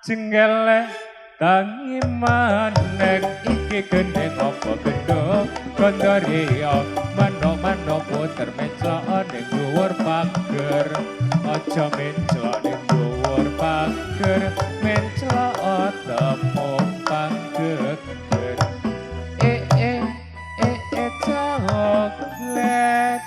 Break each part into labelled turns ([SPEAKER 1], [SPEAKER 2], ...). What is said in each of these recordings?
[SPEAKER 1] Jenggele tangi maneng iki gendeng apa gendong gondorio mano-mano puter menclok ning dhuwur pager aja menclok ning dhuwur pager menclok tepung panggeger coklet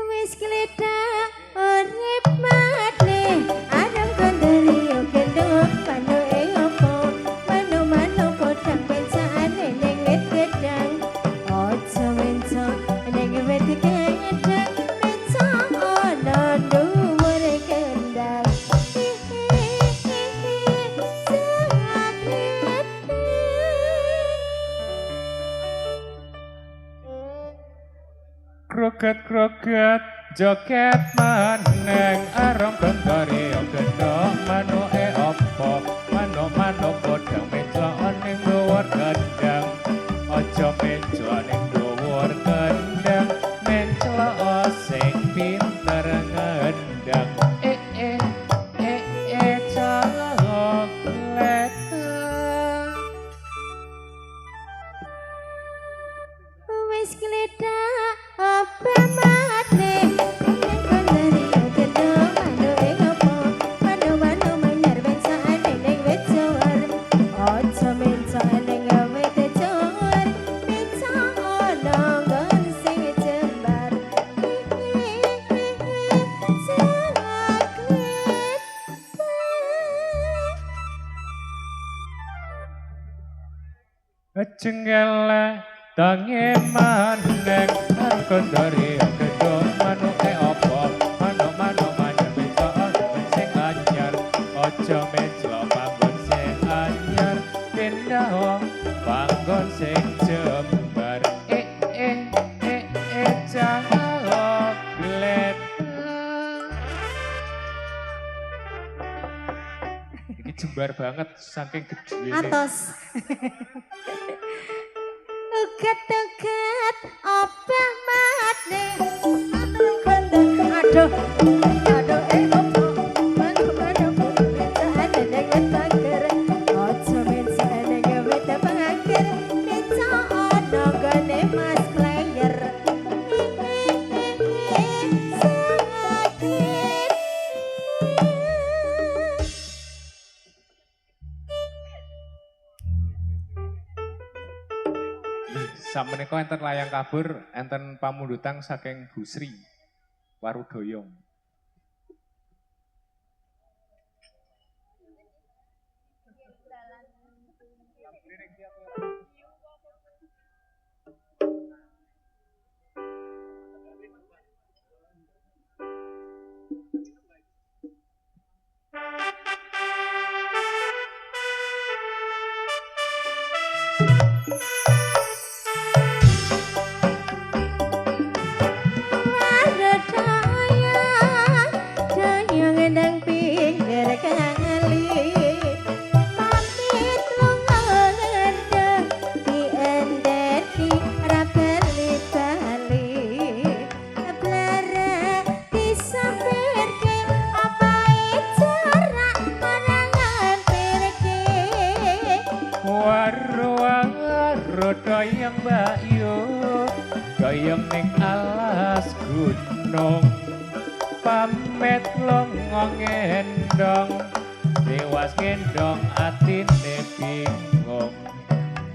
[SPEAKER 2] wis gledak urip maneh arep gondorio gendong panuke opo mano-mano podang pencane ning wit gedang aja mencok ning wit gedang mencok ana dhuwur kendang
[SPEAKER 1] kroket-kroket joget maneng arep gondorio gendong manuke opo mano-mano podang menclok ning dhuwur gedang aja menclok ning dhuwur gedang menclok sing pinter ngendang coklet
[SPEAKER 2] wis gledak apa maneh gondorio gendong panuke opo mano-mano menyar pencane ning wit jawar aja mencok ning wit jawar mencok ana nggon sing jembar
[SPEAKER 1] Jenggele tangi maneng gondorio gendong manuke opo mano-mano manyer menclok sing anyar aja menclok panggon sing anyar pindah panggon sing jembar coklet iki jembar banget saking gedhe
[SPEAKER 2] atos uget-uget apa maneh aduh aduh opo mano-mano pencane ning wit pager aja mencok ning wit pager mencok ana gone mas player
[SPEAKER 1] Sameneika enten layang kabur, enten pamundhutan saking Bu Sri Warudoyong.
[SPEAKER 2] Dayang nang pinggir kali pamit lunga ngendeng diendeti ra bali-bali blara disampirke apae jarak marang ampirke
[SPEAKER 1] Waru-waru doyong Mbakyu doyong ning alas gunung pamit lunga ngendong dewas gendong atine bingung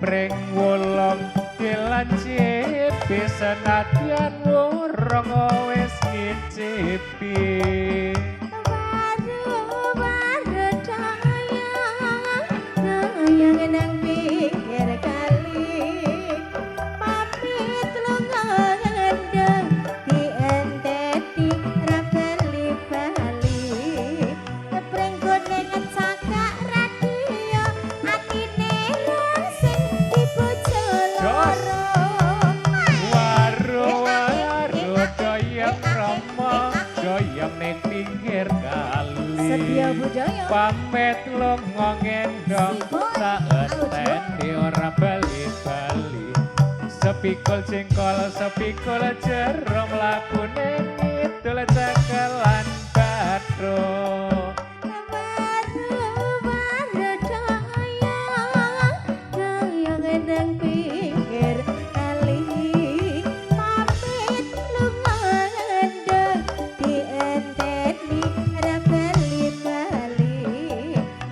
[SPEAKER 1] pring wolong dilancipi senadyan wurung wis ngicipi
[SPEAKER 2] waru dayang nang pinggir kali pamit lunga ngendeng dienteti ra bali-bali pring gone ngecakak radio atine sing dibojo loro
[SPEAKER 1] waru-waru doyong Rama doyong ning pinggir kali
[SPEAKER 2] sedia budaya
[SPEAKER 1] pamit lunga ngendong saenteni ora bali-bali sepikul jengkol sepikul jeruk mlakune kidul cekelan Badro.
[SPEAKER 2] Baru doyong nang pinggir kali pamit lunga ngendeg dienteni ra bali-bali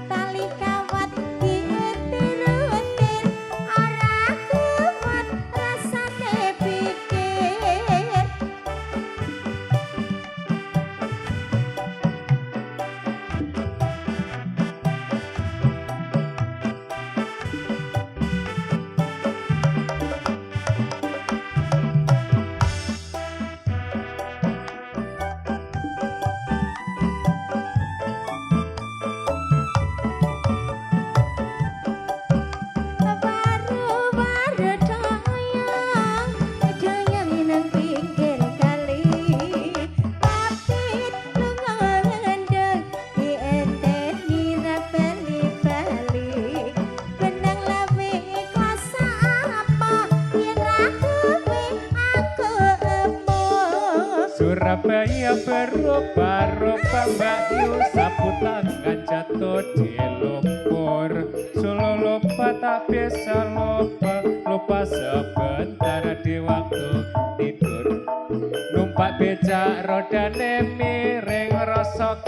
[SPEAKER 2] tali kawat diutir-utir ora kuat rasane pikir. Baru doyong nang pinggir kali pamit lunga ngendeg dienteni ra bali-bali benang lawe kuasa apa yen ra kowe aku emoh.
[SPEAKER 1] Surabaya berubah-ubah Mbak Yu sapu tangan jatuh di lumpur. Solo lupa tak bisa lupa sebentar di waktu tidur. Numpak becak rodane miring rasa